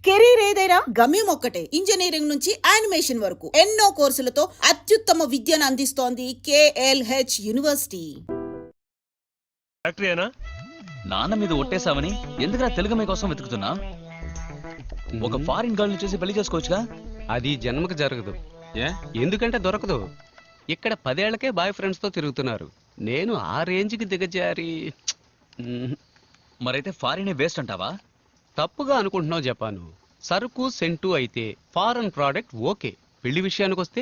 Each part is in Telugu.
కెరీర్ ఏదైనా గమ్యం ఒక్కటే. ఇంజనీరింగ్ నుంచి యానిమేషన్ వరకు ఎన్నో కోర్సులతో అత్యుత్తమ విద్యను అందిస్తోంది కేఎల్హెచ్ యూనివర్సిటీ. నాన్న మీద ఒట్టేసావని ఎందుకురా తెలుగు మీ కోసం వెతుకుతున్నా? ఒక ఫారిన్ గర్ల్ ని చూసి పెళ్లి చేసుకోవచ్చుగా. అది జన్మకు జరగదు. ఎందుకంటే దొరకదు. ఇక్కడ 10 ఏళ్లకే బాయ్ ఫ్రెండ్స్ తో తిరుగుతున్నారు. నేను ఆ రేంజ్కి దిగజారి. మరైతే ఫారిన్ వేస్ట్ అంటావా? తప్పుగా అనుకుంటున్నావు జపాను. సరుకు సెంటు అయితే ఫారెన్ ప్రోడక్ట్ ఓకే. పెళ్లి విషయానికి వస్తే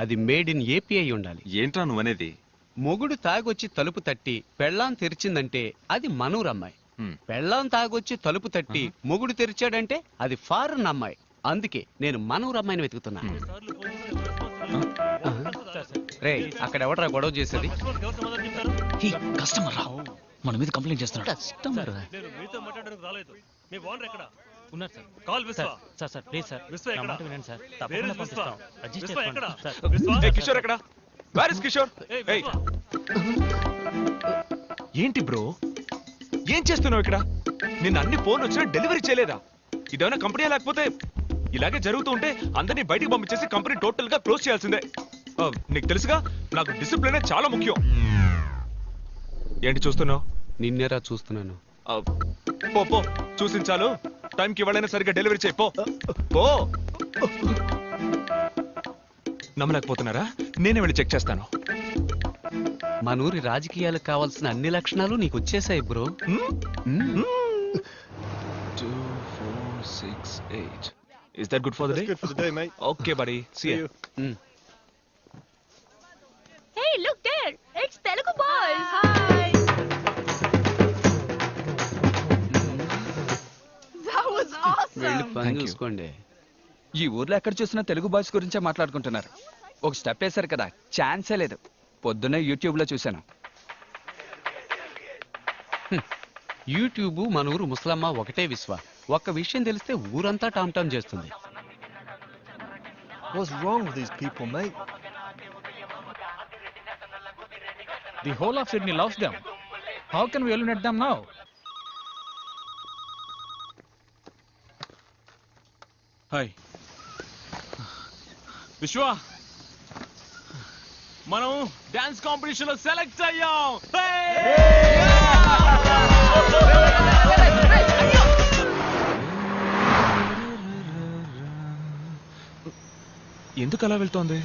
అది మేడ్ ఇన్ ఏపీ అయి ఉండాలి. ఏంట్రా నువ్వనేది? మొగుడు తాగొచ్చి తలుపు తట్టి పెళ్ళాం తెరిచిందంటే అది మనూరు అమ్మాయి. పెళ్ళాం తాగొచ్చి తలుపు తట్టి మొగుడు తెరిచాడంటే అది ఫారెన్ అమ్మాయి. అందుకే నేను మనూరు అమ్మాయిని వెతుకుతున్నా. రే, అక్కడ ఎవడరా గొడవ చేసేది? కస్టమర్ రా, మన మీద కంప్లైంట్ చేస్తున్నాడు. కస్టమర్ కిషోర్ ఎక్కడ? Where is Kishore? ఏంటి బ్రో, ఏం చేస్తున్నావు ఇక్కడ? నిన్న అన్ని ఫోన్ వచ్చినా డెలివరీ చేయలేదా? ఇదేమైనా కంపెనీ లేకపోతే ఇలాగే జరుగుతూ ఉంటే అందరినీ బయటికి పంపించేసి కంపెనీ టోటల్ గా క్లోజ్ చేయాల్సిందే. నీకు తెలుసుగా, నాకు డిసిప్లినే చాలా ముఖ్యం. ఏంటి చూస్తున్నావు? నిన్నేరా చూస్తున్నాను. పో పో, చూసించాలు. టైంకి ఇవ్వాలైనా సరిగ్గా డెలివరీ చేయి. పో పో. నమ్మలేకపోతున్నారా? నేనే వెళ్ళి చెక్ చేస్తాను. మనూరి రాజకీయాలకు కావాల్సిన అన్ని లక్షణాలు నీకు వచ్చేసాయి bro. 2, 4, 6, 8. Is that good for the day? Good for the day, mate. Okay, buddy. See you. Hey, look there! It's Telugu boys. Hi. That was awesome. వెళ్ళి పని Thank you. చూసుకోండి. ఈ ఊర్లో ఎక్కడ చూసినా తెలుగు బాయ్స్ గురించే మాట్లాడుకుంటున్నారు. ఒక స్టెప్ వేశారు కదా, ఛాన్సే లేదు. పొద్దున్నే యూట్యూబ్ లో చూశాను. యూట్యూబ్ మనూరు ముసలమ్మ ఒకటే విశ్వ. ఒక్క విషయం తెలిస్తే ఊరంతా టామ్ టామ్ చేస్తుంది. What's wrong with these people, mate? The whole of Sydney loves them. How can we eliminate them now? Hi విశ్వ, మనం డాన్స్ కాంపిటీషన్ లో సెలెక్ట్ అయ్యాం. ఎందుకు అలా వెళ్తోంది?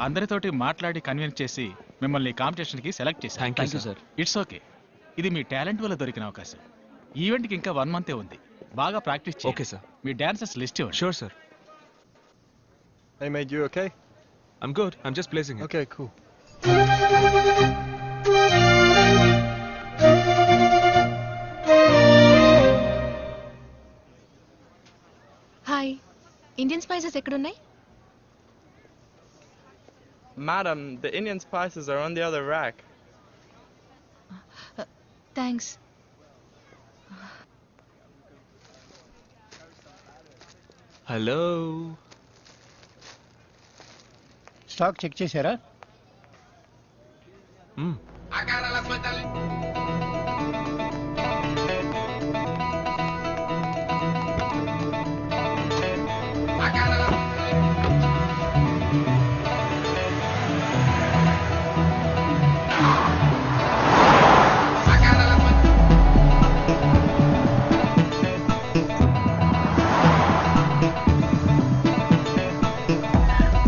అందరితోటి మాట్లాడి కన్విన్స్ చేసి మిమ్మల్ని కాంపిటీషన్ కి సెలెక్ట్ చేశాను. Thank you, sir. It's okay. ఇది మీ టాలెంట్ వల్ల దొరికిన అవకాశం. ఈవెంట్ కి ఇంకా 1 month ఉంది. బాగా ప్రాక్టీస్ చేయండి. Okay, sir. మీ డాన్సర్స్ లిస్ట్ ఇవ్వండి. Sure, sir. Hey, mate, you okay? I'm good. I'm just placing it. Okay, cool. Hi. Indian spices ఎక్కడున్నాయి? Madam, the Indian spices are on the other rack. Thanks. Hello. Stock check చేశారా?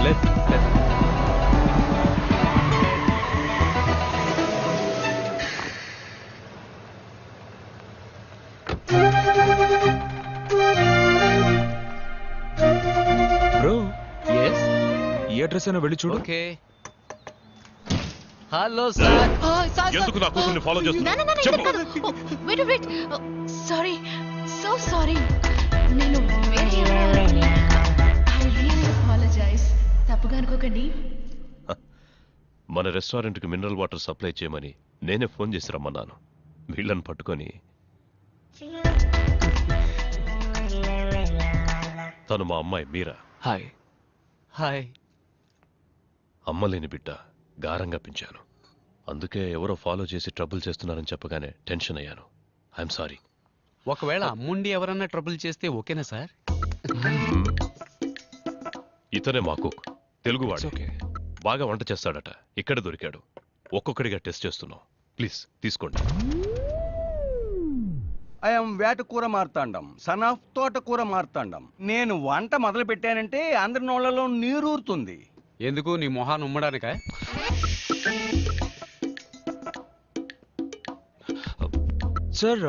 Left. బ్రో, ఎస్, ఈ అడ్రస్ అయినా వెళ్ళి చూడు. ఓకే. Hello sir. ఎందుకు నా కూతుర్ని follow చేస్తున్నావు? No, చెప్పు. ఇక్కడ కాదు. Wait. Sorry. So sorry. నేను వేరే I really apologize. తప్పుగా అనుకోకండి. మన రెస్టారెంట్కి మినరల్ వాటర్ సప్లై చేయమని నేనే ఫోన్ చేసి రమ్మన్నాను. వీళ్ళని పట్టుకొని తను మా అమ్మాయి మీరా. హాయ్. హాయ్. అమ్మలేని బిడ్డ, గారంగా పెంచాను. అందుకే ఎవరో ఫాలో చేసి ట్రబుల్ చేస్తున్నారని చెప్పగానే టెన్షన్ అయ్యాను. I'm sorry. ఒకవేళ అమ్ముండి ఎవరన్నా ట్రబుల్ చేస్తే ఓకేనా సార్? ఇతనే మాకు తెలుగువాడు. ఓకే. బాగా వంట చేస్తాడట. ఇక్కడ దొరికాడు. ఒక్కొక్కడిగా టెస్ట్ చేస్తున్నాం. ప్లీజ్ తీసుకోండి. ఐఎమ్ వేటకూర మార్తాండం, సన్ ఆఫ్ తోటకూర మార్తాండం. నేను వంట మొదలు పెట్టానంటే అందరి నోళ్లలో నీరూరుతుంది. ఎందుకు నీ మొహాన్ని ఉమ్మడానిక? సార్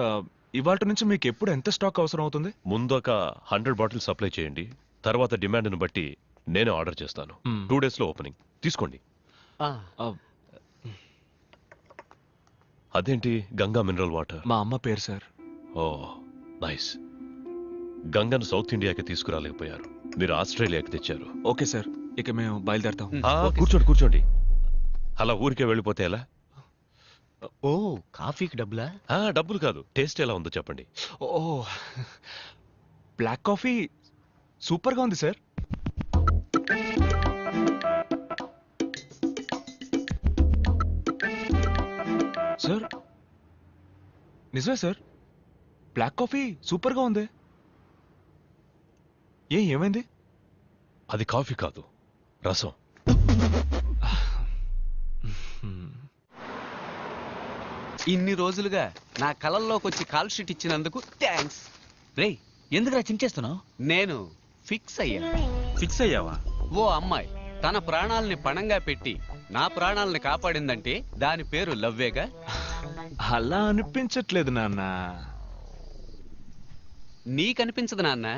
ఇవాళ నుంచి మీకు ఎప్పుడు ఎంత స్టాక్ అవసరం అవుతుంది? ముందు ఒక 100 బాటిల్ సప్లై చేయండి. తర్వాత డిమాండ్ని బట్టి నేనే ఆర్డర్ చేస్తాను. 2 days లో ఓపెనింగ్. తీసుకోండి. అదేంటి గంగా మినరల్ వాటర్? మా అమ్మ పేరు సార్. ఓ నైస్. గంగను సౌత్ ఇండియాకి తీసుకురాలేకపోయారు. మీరు ఆస్ట్రేలియాకి తెచ్చారు. ఓకే సార్, ఇక మేము బయలుదేరతాం. కూర్చోండి. అలా ఊరికే వెళ్ళిపోతే ఎలా? ఓ కాఫీకి డబ్బులా? డబ్బులు కాదు, టేస్ట్ ఎలా ఉందో చెప్పండి. ఓ బ్లాక్ కాఫీ సూపర్ గా ఉంది సార్. సార్ నిజమే సార్, బ్లాక్ కాఫీ సూపర్ గా ఉంది. ఏమైంది? అది కాఫీ కాదు, రసం. ఇన్ని రోజులుగా నా కళల్లోకి వచ్చి కాల్ షీట్ ఇచ్చినందుకు థ్యాంక్స్. రేయ్ ఎందుకురా చించేస్తున్నావు? నేను ఫిక్స్ అయ్యా. ఫిక్స్ అయ్యావా? ఓ అమ్మాయి తన ప్రాణాలని పణంగా పెట్టి నా ప్రాణాలని కాపాడిందంటే దాని పేరు లవ్వేగా. అలా అనిపించట్లేదు నాన్న. నీకనిపించదు నాన్న.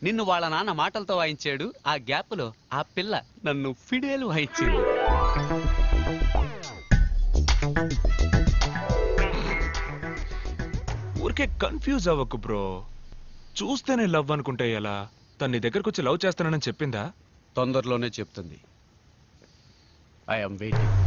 నిన్ను వాళ్ళ నాన్న మాటలతో వాయించాడు. ఆ గ్యాప్ లో ఆ పిల్ల నన్ను ఫిడేలు వాయించింది. ఊరికే కన్ఫ్యూజ్ అవ్వకు బ్రో. చూస్తేనే లవ్ అనుకుంటే ఎలా? తన నీ దగ్గరకు వచ్చి లవ్ చేస్తానని చెప్పిందా? తొందరలోనే చెప్తుంది. I'm waiting.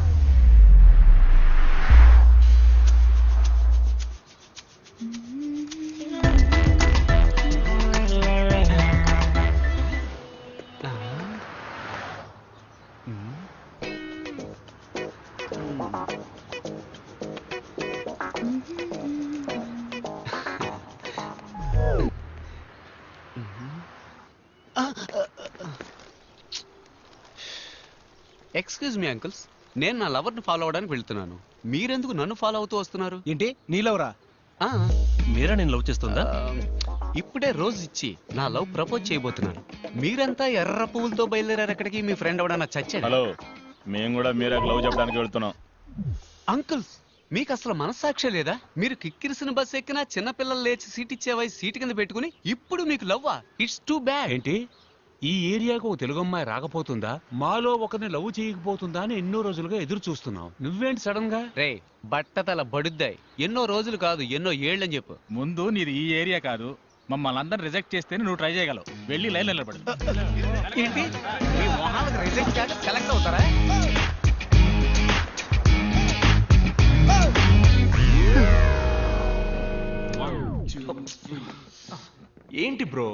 Excuse me uncles, నేను నా లవర్ని ఫాలో అవడానికి వెళ్తున్నాను. మీరెందుకు నన్ను ఫాలో అవుతూ వస్తున్నారు? ఏంటి నీలవరా? మీరా నేను లవ్ చేస్తుందా? ఇప్పుడే రోజు ఇచ్చి నా లవ్ ప్రపోజ్ చేయబోతున్నాను. మీరంతా ఎర్ర పువ్వులతో బయలుదేరారు ఎక్కడికి? మీ ఫ్రెండ్ ఎవడన్నా చచ్చాడు? హలో, మేము కూడా మీరా లవ్ చెప్పడానికి వెళ్తున్నాం. అంకుల్స్, మీకు అసలు మనస్సాక్షి లేదా? మీరు కిక్కిరిసిన బస్ ఎక్కినా చిన్నపిల్లలు లేచి సీట్ ఇచ్చే వయసు సీట్ కింద పెట్టుకుని ఇప్పుడు మీకు లవ్వా? It's too bad. ఏంటి ఈ ఏరియాకు ఒక తెలుగు అమ్మాయి రాకపోతుందా, మాలో ఒకరిని లవ్ చేయకపోతుందా అని ఎన్నో రోజులుగా ఎదురు చూస్తున్నావు. నువ్వేంటి సడన్ గా? రే బట్టతల బడుద్దాయి. ఎన్నో రోజులు కాదు ఎన్నో ఏళ్ళని చెప్పు. ముందు నీది ఈ ఏరియా కాదు, మమ్మల్ని అందరిని రిజెక్ట్ చేస్తేనే నువ్వు ట్రై చేయగలవు. వెళ్ళి లైన్ నిలబడు. ఏంటి మీ మొహాలకు రిజెక్ట్ కాక సెలెక్ట్ అవుతారా? ఏంటి బ్రో,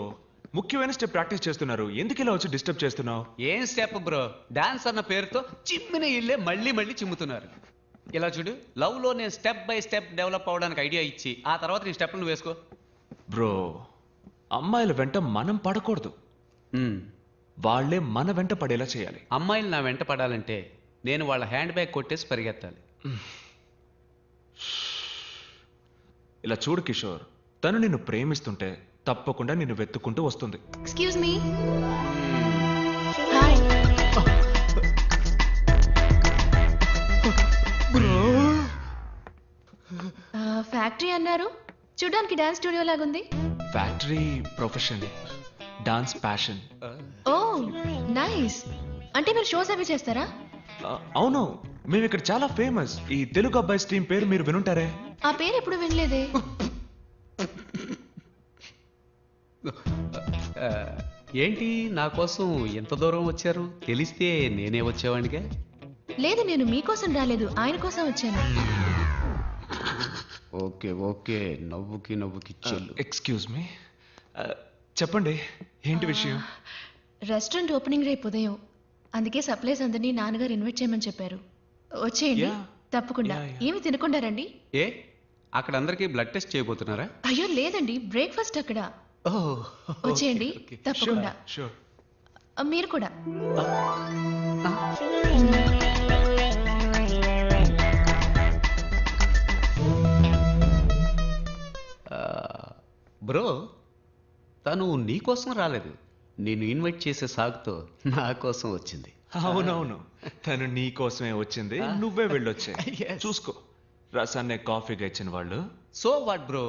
ముఖ్యమైన స్టెప్ ప్రాక్టీస్ చేస్తున్నారు, ఎందుకు ఇలా వచ్చి డిస్టర్బ్ చేస్తున్నావు? ఏం స్టెప్ బ్రో? డాన్స్ అన్న పేరుతో చిమ్మిన ఇల్లే మళ్ళీ మళ్ళీ చిమ్ముతున్నారు. ఇలా చూడు, లవ్ లో నేను స్టెప్ బై స్టెప్ డెవలప్ అవడానికి ఐడియా ఇచ్చి ఆ తర్వాత నీ స్టెప్ నువ్వు వేసుకో. బ్రో, అమ్మాయిల వెంట మనం పడకూడదు, వాళ్లే మన వెంట పడేలా చేయాలి. అమ్మాయిలు నా వెంట పడాలంటే నేను వాళ్ళ హ్యాండ్ బ్యాగ్ కొట్టేసి పరిగెత్తాలి. ఇలా చూడు కిషోర్, తను నిన్ను ప్రేమిస్తుంటే తప్పకుండా నిన్ను వెతుక్కుంటూ వస్తుంది. Excuse me. హాయ్. ఫ్యాక్టరీ అన్నారు, చూడడానికి డాన్స్ స్టూడియో లాగుంది. Factory profession, dance passion. Oh nice. అంటే మీరు షోస్ అవి చేస్తారా? అవును, మేము ఇక్కడ చాలా ఫేమస్. ఈ తెలుగు అబ్బాయి స్ట్రీమ్ పేరు మీరు వినుంటారే? ఆ పేరు ఎప్పుడు వినలేదే. ఏంటి నా కోసం ఎంత దూరం వచ్చారు? తెలిస్తే నేనే వచ్చేవాడిగా. లేదు, నేను మీకోసం రాలేదు, ఆయన కోసం వచ్చాను. ఓకే ఓకే, నవ్వుకి చెల్లు. ఎక్స్క్యూజ్ మీ, చెప్పండి ఏంటి విషయం? రెస్టారెంట్ ఓపెనింగ్ రేపు ఉదయం, అందుకే సప్లైస్ అందరినీ నాన్నగారు ఇన్వైట్ చేయమని చెప్పారు. వచ్చేయండి. Yeah. తప్పకుండా. Yeah, yeah. ఏమి తినకుండా రండి. ఏ అక్కడ అందరికీ బ్లడ్ టెస్ట్ చేయబోతున్నారా? అయ్యో లేదండి, బ్రేక్ఫాస్ట్ అక్కడ. వచ్చేయండి తప్పకుండా. షూర్. మీరు కూడా. బ్రో, తను నీ కోసం రాలేదు, నేను ఇన్వైట్ చేసే సాగుతో నా కోసం వచ్చింది. అవునవును, తను నీ కోసమే వచ్చింది, నువ్వే వెళ్ళొచ్చే. Yes. చూసుకో, రసాన్నే కాఫీగా ఇచ్చిన వాళ్ళు. సో వాట్ బ్రో,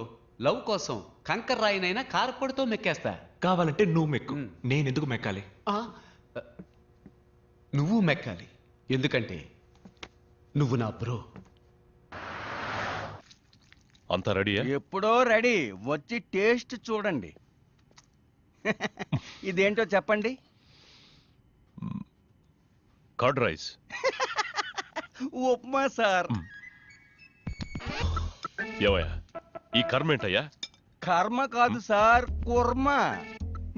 లవ్ కోసం కంకర్ రాయినైనా కారపొడితో మెక్కేస్తా. కావాలంటే నువ్వు మెక్కు, నేను ఎందుకు మెక్కాలి? నువ్వు మెక్కాలి, ఎందుకంటే నువ్వు నా బ్రో. అంతా రెడీయా? ఎప్పుడో రెడీ, వచ్చి టేస్ట్ చూడండి. ఇదేంటో చెప్పండి. Curd rice. ఉప్మా సార్. ఏవయ్యా, ఈ కర్మ ఏంటయ్యా? కర్మ కాదు సార్, కుర్మ.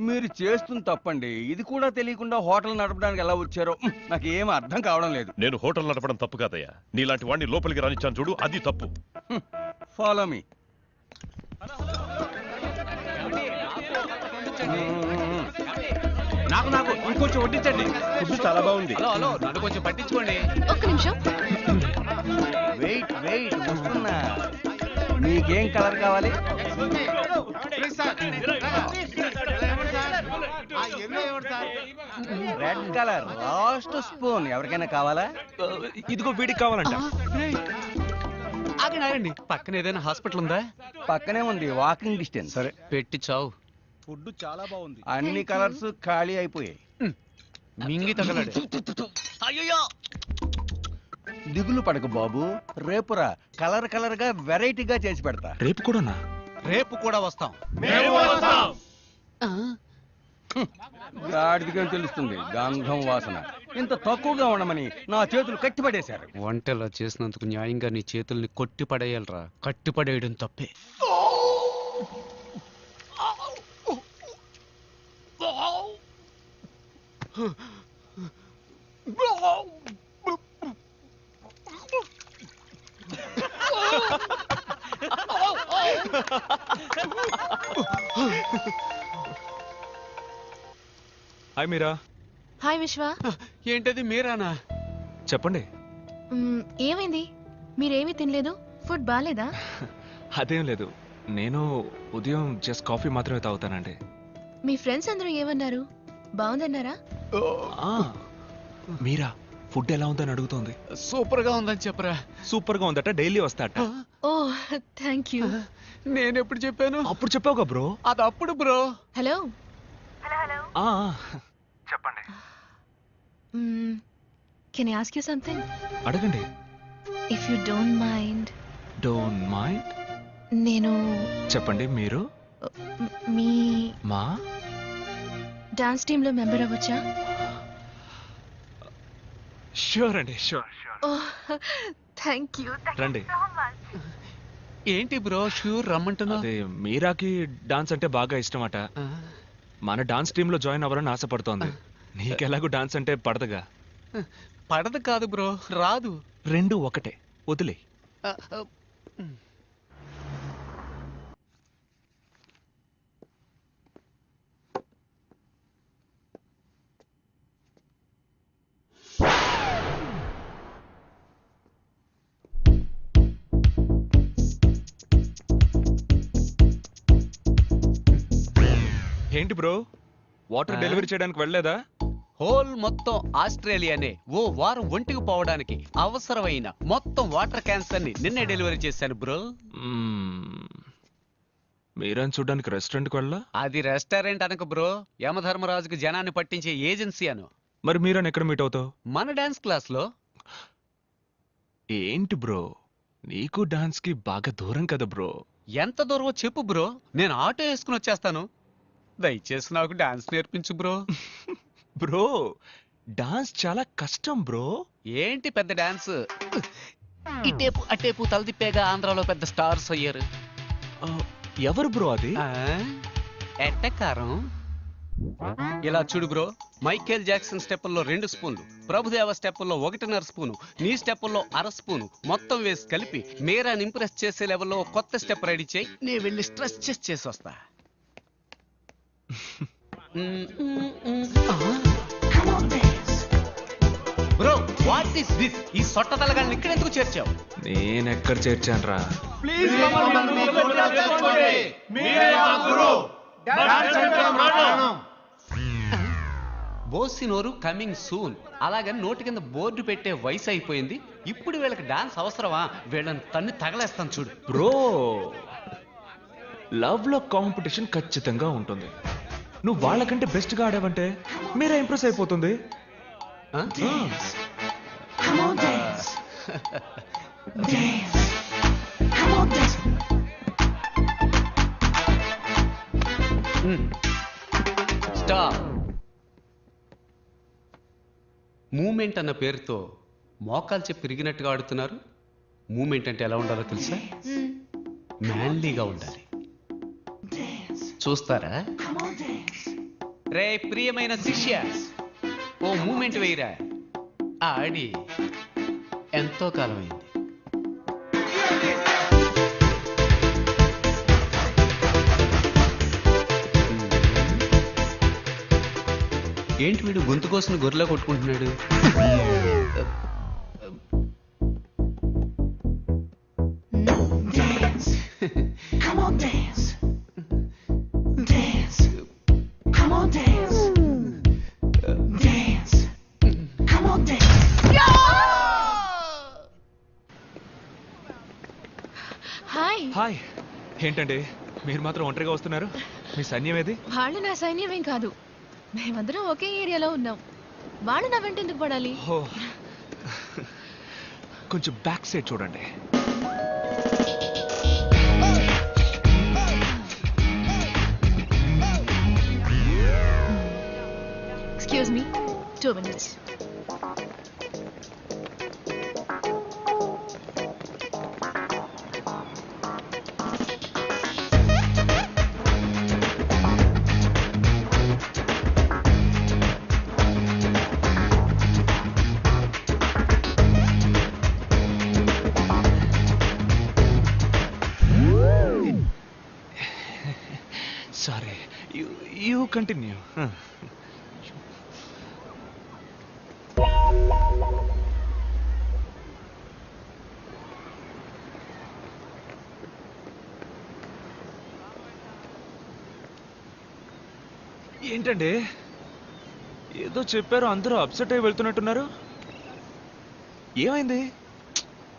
మీరు చేస్తుంది తప్పండి. ఇది కూడా తెలియకుండా హోటల్ నడపడానికి ఎలా వచ్చారో నాకు ఏం అర్థం కావడం లేదు. నేను హోటల్ నడపడం తప్పు కాదయ్యా, నీలాంటి వాడిని లోపలికి రానిచ్చాను చూడు, అది తప్పు. Follow me. నాకు నాకు ఇంకొంచెం వడ్డించండి. ఫుడ్ చాలా బాగుంది. హలో హలో, నన్ను కొంచెం పట్టించుకోండి. ఒక్క నిమిషం. వెయిట్ వెయిట్, వస్తున్నా. మీకేం కలర్ కావాలి? Red colour, last spoon. ఎవరికైనా కావాలా? ఇదిగో వీడికి కావాలంట. ఆగండి ఆగండి, పక్కన ఏదైనా హాస్పిటల్ ఉందా? పక్కనే ఉంది, వాకింగ్ డిస్టెన్స్. సరే పెట్టి చావు. ఫుడ్ చాలా బాగుంది. అన్ని కలర్స్ ఖాళీ అయిపోయాయి. మింగి తగలడు. దిగులు పడకు బాబు, రేపురా కలర్ కలర్ గా వెరైటీగా చేసి పెడతా. రేపు కూడానా? రేపు కూడా వస్తాం. గాడిదిగా తెలుస్తుంది గంధం వాసన. ఇంత తక్కువగా ఉండమని నా చేతులు కట్టిపడేశారు. వంటలా చేసినందుకు న్యాయంగా నీ చేతుల్ని కొట్టి పడేయాలరా, కట్టి పడేయడం తప్పే. హాయ్ మీరా. హాయ్ విశ్వ. ఏంటది మీరానా? చెప్పండి. ఏమైంది? మీరేమీ తినలేదు? ఫుడ్ బాలేదా? అదేం లేదు, నేను ఉదయం జస్ట్ కాఫీ మాత్రమే తాగుతానండి. మీ ఫ్రెండ్స్ అందరూ ఏమన్నారు? బాగుందన్నారా? మీరా ఫుడ్ ఎలా ఉందని అడుగుతోంది. సూపర్ గా ఉందని చెప్పరా. సూపర్ గా ఉందట, డైలీ వస్తాట. Oh thank you. నేను ఎప్పుడు చెప్పాను? అప్పుడు చెప్పావుగా బ్రో. అది అప్పుడు బ్రో. హలో. చెప్పండి. Can I ask you something? అడగండి. If you don't mind. Don't mind? నేను చెప్పండి. మీరు మీ మా డాన్స్ టీమ్ లో మెంబర్ అవ్వచ్చా? షూర్ అండి, షూర్. Thank you. రండి. ఏంటి బ్రో షూర్ రమ్మంటున్నా? అదే మీరాకి డాన్స్ అంటే బాగా ఇష్టం అట. మన డాన్స్ టీమ్ లో జాయిన్ అవ్వాలని ఆశపడుతోంది. నీకెలాగూ డాన్స్ అంటే పడదుగా. పడదు కాదు బ్రో, రాదు. రెండు ఒకటే, వదిలే. ఏంటి బ్రో, వాటర్ డెలివరీ చేయడానికి వెళ్ళలేదా? హోల్ మొత్తం ఆస్ట్రేలియానే ఓ వారం ఒంటికి పోవడానికి అవసరమైన మొత్తం వాటర్ క్యాన్స్ అన్ని నిన్నే డెలివరీ చేశాను బ్రో. మీరని చూడడానికి రెస్టారెంట్కి వెళ్ళా? అది రెస్టారెంట్ అనక బ్రో, యమధర్మరాజుకు జనాన్ని పట్టించే ఏజెన్సీ అను. మరి మీరని ఎక్కడ మీట్ అవుతావు? మన డాన్స్ క్లాస్ లో. ఏంటి బ్రో, నీకు డాన్స్ కి బాగా దూరం కదా బ్రో. ఎంత దూరమో చెప్పు బ్రో, నేను ఆటో వేసుకుని వచ్చేస్తాను. దయచేసి నాకు డాన్స్ నేర్పించు బ్రో. బ్రో, డాన్స్ చాలా కష్టం బ్రో. ఏంటి పెద్ద డాన్స్, ఇటేపు అటేపు తలదిప్పేగా ఆంధ్రాలో పెద్ద స్టార్స్ అయ్యారు. ఎవరు బ్రో అది? ఎట్టకారం ఇలా చూడు బ్రో, మైకేల్ జాక్సన్ స్టెప్పుల్లో 2 స్పూన్లు, ప్రభుదేవ స్టెప్పుల్లో 1.5 స్పూను, నీ స్టెప్పుల్లో 1/2 స్పూను మొత్తం వేసి కలిపి మీరాని ఇంప్రెస్ చేసే లెవెల్లో కొత్త స్టెప్ రెడీ చేయి. నేను వెళ్ళి స్ట్రెస్ చేసి వస్తా. Bro what is this? ఈ సొట్ట తలగాళ్ళని ఇక్కడ ఎందుకు చేర్చావు? నేనెక్కడ చేర్చాను రా? బోసినోరు కమింగ్ సూన్. అలాగని నోటి కింద బోర్డు పెట్టే వయసు అయిపోయింది. ఇప్పుడు వీళ్ళకి డాన్స్ అవసరమా? వీళ్ళని తన్ని తగలేస్తాను చూడు. బ్రో, లవ్ లో కాంపిటీషన్ ఖచ్చితంగా ఉంటుంది. నువ్వు వాళ్ళకంటే బెస్ట్ గా ఆడావంటే మీరే ఇంప్రెస్ అయిపోతుంది. స్టాప్. మూమెంట్ అన్న పేరుతో మోకాలు చెప్పి పెరిగినట్టుగా ఆడుతున్నారు. మూమెంట్ అంటే ఎలా ఉండాలో తెలుసా? మ్యాన్లీగా ఉండాలి. చూస్తారా? రే ప్రియమైన శిష్య, ఓ మూమెంట్ వేయరా. ఆడి ఎంతో కాలమైంది. ఏంటి వీడు గొంతు కోసం గొర్రెలా కొట్టుకుంటున్నాడు? హాయ్. హాయ్. ఏంటండి మీరు మాత్రం ఒంటరిగా వస్తున్నారు? మీ సైన్యం ఏది? వాళ్ళు నా సైన్యమేం కాదు, మేమందరం ఒకే ఏరియాలో ఉన్నాం. వాళ్ళు నా వెంట ఎందుకు పడాలి? ఓ, కొంచెం బ్యాక్ సైడ్ చూడండి. Excuse me, 2 minutes. Sorry, you continue. ఏంటండి ఏదో చెప్పారు, అందరూ అప్సెట్ అయి వెళ్తున్నట్టున్నారు. ఏమైంది?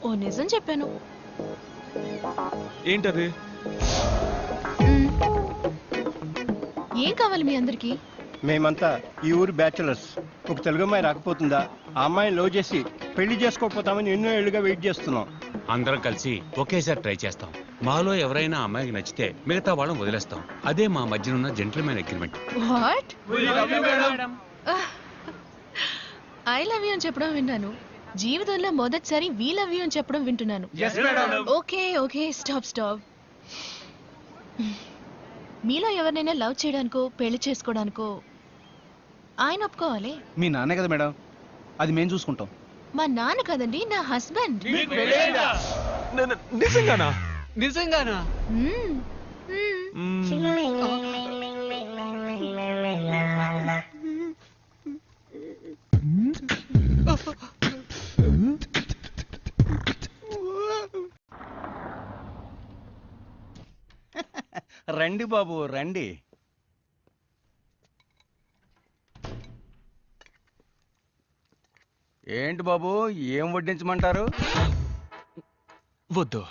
ఓ నిజం చెప్పాను. ఏంటది? ఏం కావాలి మీ అందరికి? మేమంతా ఈ ఊరు బ్యాచులర్స్. ఒక తెలుగు అమ్మాయి రాకపోతుందా? ఆ అమ్మాయిని లవ్ చేసి పెళ్లి చేసుకోకపోతామని ఎన్నో ఏళ్ళుగా వెయిట్ చేస్తున్నాం. అందరం కలిసి ఒకేసారి ట్రై చేస్తాం. మాలో ఎవరైనా అమ్మాయికి నచ్చితే మిగతా వాళ్ళని వదిలేస్తాం. అదే మా మధ్యన ఉన్న gentlemen agreement. What? I love you అని చెప్పడం విన్నాను. జీవితంలో మొదటిసారి వీ లవ్ యూ అని చెప్పడం వింటున్నాను. Okay okay, stop. మీలో ఎవరినైనా లవ్ చేయడానికో పెళ్లి చేసుకోవడానికో ఆయన ఒప్పుకోవాలి. మీ నాన్నే కదా మేడం, అది మేము చూసుకుంటాం. మా నాన్న కదండి, నా హస్బెండ్. నిజంగానా? నిజంగానా? రండి బాబు రండి. ఏంటి బాబు, ఏం వడ్డించమంటారు? వద్దు,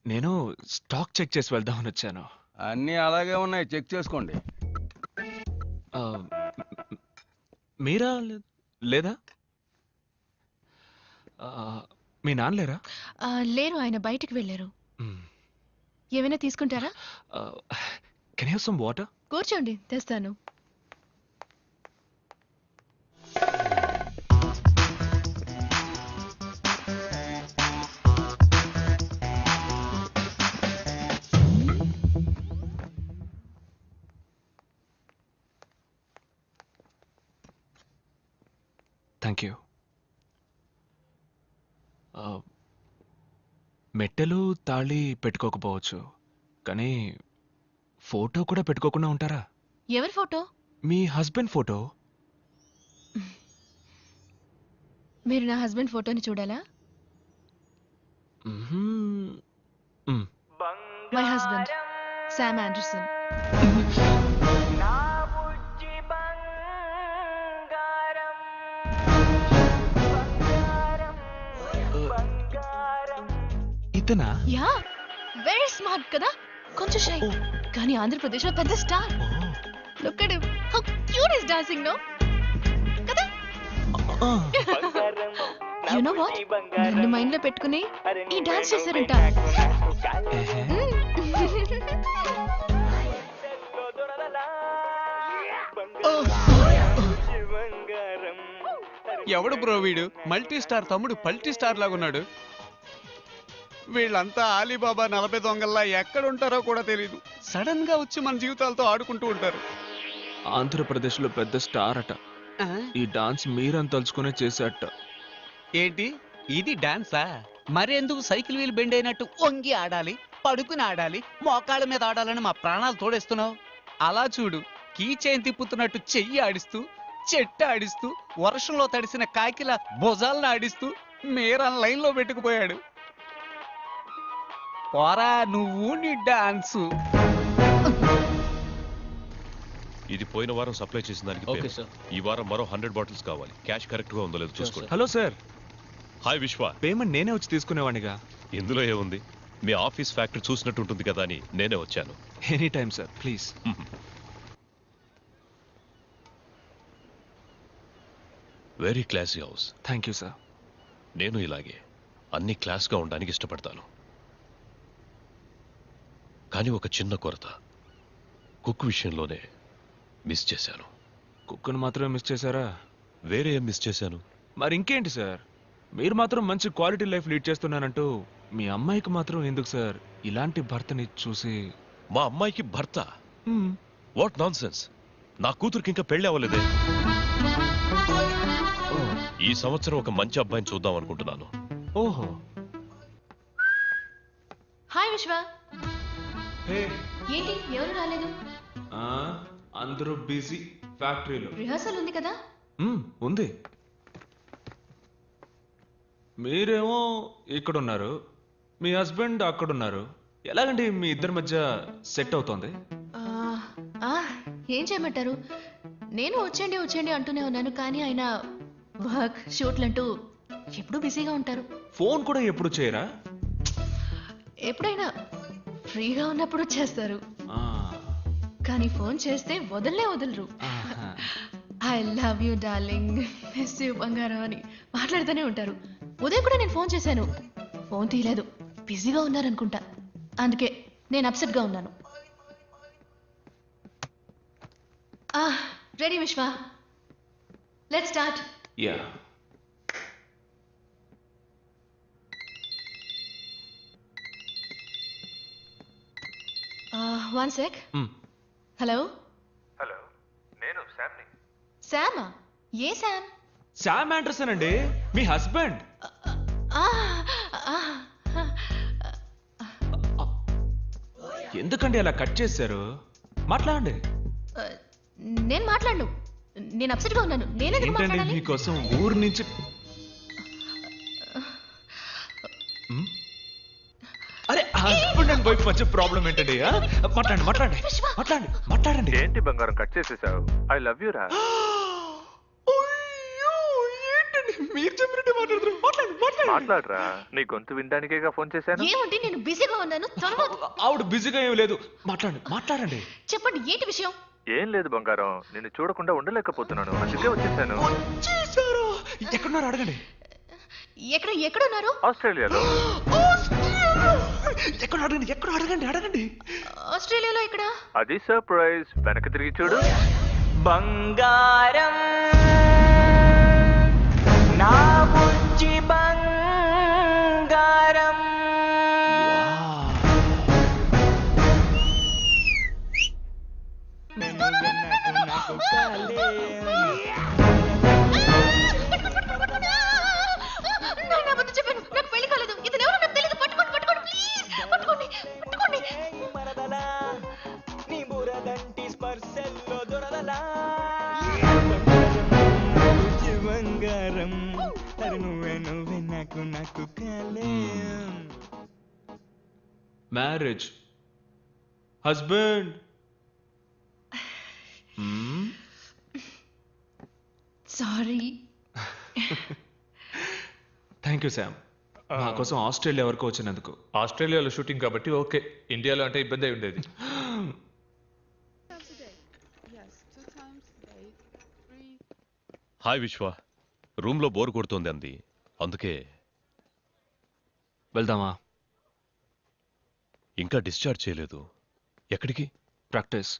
నేను స్టాక్ చెక్ చేసి వెళ్దామని వచ్చాను. అన్నీ అలాగే ఉన్నాయి, చెక్ చేసుకోండి. మీరా లేదా? మీ నాన్న లేరా? లేరు, ఆయన బయటికి వెళ్ళారు. ఏమైనా తీసుకుంటారా? Can you have some water? కూర్చోండి, తెస్తాను. Thank you. మెట్టెలు తాళి పెట్టుకోకపోవచ్చు, కానీ ఫోటో కూడా పెట్టుకోకుండా ఉంటారా? ఎవరి ఫోటో? మీ హస్బెండ్ ఫోటో. మీరు నా హస్బెండ్ ఫోటోని చూడాలా? My husband Sam Anderson. ఇతనా? Yeah, very smart కదా, కొంచెం షై, కానీ ఆంధ్రప్రదేశ్ లో పెద్ద star. Look at him, how cute is dancing no కదా. యు నో వాట్, నన్ను మైండ్ లో పెట్టుకుని ఈ డాన్స్ చేశారంట. ఎవడు బ్రో వీడు? మల్టీ స్టార్ తమ్ముడు పల్టీ స్టార్ లాగున్నాడు. వీళ్ళంతా ఆలీబాబా 40 దొంగల్లా ఎక్కడుంటారో కూడా తెలియదు. సడన్ గా వచ్చి మన జీవితాలతో ఆడుకుంటూ ఉంటారు. ఆంధ్రప్రదేశ్ లో పెద్ద స్టార్ అట. ఈ డాన్స్ మీరని తలుచుకునే చేసేట. ఏంటి ఇది డాన్సా? మరెందుకు సైకిల్ వీల్ బెండ్ అయినట్టు వంగి ఆడాలి, పడుకుని ఆడాలి, మోకాళ్ళ మీద ఆడాలని మా ప్రాణాలు తోడేస్తున్నావు? అలా చూడు, కీ చైన్ తిప్పుతున్నట్టు చెయ్యి ఆడిస్తూ, చెట్టు ఆడిస్తూ, వర్షంలో తడిసిన కాకిల భుజాలను ఆడిస్తూ మీరా లైన్ లో పెట్టుకుపోయాడు. పోరా నువ్వు నీ డాన్సు. ఇది పోయిన వారం సప్లై చేసిన దానికి ఓకే పేరు. సార్. ఈ వారం మరో 100 బాటిల్స్ కావాలి. క్యాష్ కరెక్ట్ గా ఉందో లేదో చూసుకోండి. హలో సార్, హాయ్ విశ్వ. పేమెంట్ నేనే వచ్చి తీసుకునేవాడిగా. ఇందులో ఏముంది, మీ ఆఫీస్ ఫ్యాక్టరీ చూసినట్టు ఉంటుంది కదా అని నేనే వచ్చాను. Any time sir, please. Very classy house. Thank you sir. నేను ఇలాగే అన్ని క్లాస్గా ఉండడానికి ఇష్టపడతాను. కానీ ఒక చిన్న కొరత, కుక్ విషయంలోనే మిస్ చేశాను. కుక్కను మాత్రమే మిస్ చేశారా? వేరే ఏం మిస్ చేశాను? మరి ఇంకేంటి సార్, మీరు మాత్రం మంచి క్వాలిటీ లైఫ్ లీడ్ చేస్తున్నానంటూ మీ అమ్మాయికి మాత్రం ఎందుకు సార్ ఇలాంటి భర్తని చూసి? మా అమ్మాయికి భర్త? What non sense. నా కూతురికి ఇంకా పెళ్లి అవ్వలేదే. ఈ సంవత్సరం ఒక మంచి అబ్బాయిని చూద్దాం అనుకుంటున్నాను. ఓహో. హాయ్ విశ్వ. ఏంటి ఎవరు రాలేదు? అందరూ బిజీ ఫ్యాక్టరీలో. రిహర్సల్ ఉంది కదా? ఉంది. మీరేమో ఇక్కడున్నారు, మీ హస్బెండ్ అక్కడున్నారు. ఎలాగండి మీ ఇద్దరి మధ్య సెట్ అవుతోంది? ఏం చేయమంటారు, నేను వచ్చేయండి వచ్చేయండి అంటూనే ఉన్నాను, కానీ ఆయన వర్క్ షూట్లంటూ ఎప్పుడూ బిజీగా ఉంటారు. ఫోన్ కూడా ఎప్పుడు చేయరా? ఎప్పుడైనా ఫ్రీగా ఉన్నప్పుడు చేస్తారు, కానీ ఫోన్ చేస్తే వదలరు. I love you darling, miss you బంగారం అని మాట్లాడుతూనే ఉంటారు. ఉదయం కూడా నేను ఫోన్ చేశాను, ఫోన్ తీయలేదు, బిజీగా ఉన్నారనుకుంటా. అందుకే నేను అప్సెట్ గా ఉన్నాను. రెడీ విశ్వ, let's start. Yeah. One sec. Hello. Hello, నేను శామ్ని. శామా? ఏ శామ్? శామ్ ఆండర్సన్ అండి, మీ హస్బెండ్. ఎందుకండి అలా కట్ చేశారు? మాట్లాడండి. నేను మాట్లాడను, నేను అప్సెట్ గా ఉన్నాను. నేనెందుకు ఏంటండి మాట్లాడాలి? మీకోసం ఊరు నుంచి అరే హస్బెండ్ అండ్ వైఫ్ మధ్య ప్రాబ్లం ఏంటండి? మాట్లాడండి మాట్లాడండి మాట్లాడండి మాట్లాడండి. ఏంటి బంగారం కట్ చేసేసావు? ఐ లవ్ యూ రా. మీరు చెప్పినట్టు మాట్లాడుతున్నారు. మాట్లాడండి మాట్లాడండి. మాట్లాడరా, నీ గొంతు వినడానికేగా ఫోన్ చేశాను. ఏమంటే నేను బిజీగా ఉన్నాను. ఆవిడ బిజీగా ఏం లేదు, మాట్లాడండి మాట్లాడండి. చెప్పండి ఏంటి విషయం? ఏం లేదు బంగారం, నిన్ను చూడకుండా ఉండలేకపోతున్నాను, అందుకే వచ్చేసాను. ఎక్కడున్నారు అడగండి. ఎక్కడున్నారు? ఆస్ట్రేలియాలో. ఎక్కడ అడగండి, ఎక్కడ అడగండి అడగండి. ఆస్ట్రేలియాలో ఇక్కడ. అది సర్ప్రైజ్, వెనక్కి తిరిగి చూడు. బంగారం నా బుజ్జి బంగారం. బంగారం అరే నువ్వే నువ్వే నాకు నాకు కలయం marriage husband sorry. Thank you Sam మా కోసం ఆస్ట్రేలియా వరకు వచ్చినందుకు. ఆస్ట్రేలియాలో షూటింగ్ కాబట్టి ఓకే, ఇండియాలో అంటే ఇబ్బంది అయి ఉండేది. హాయ్ విశ్వ, రూమ్లో బోర్ కొడుతోంది అంది, అందుకే. వెళ్దామా? ఇంకా డిశ్చార్జ్ చేయలేదు. ఎక్కడికి? ప్రాక్టీస్.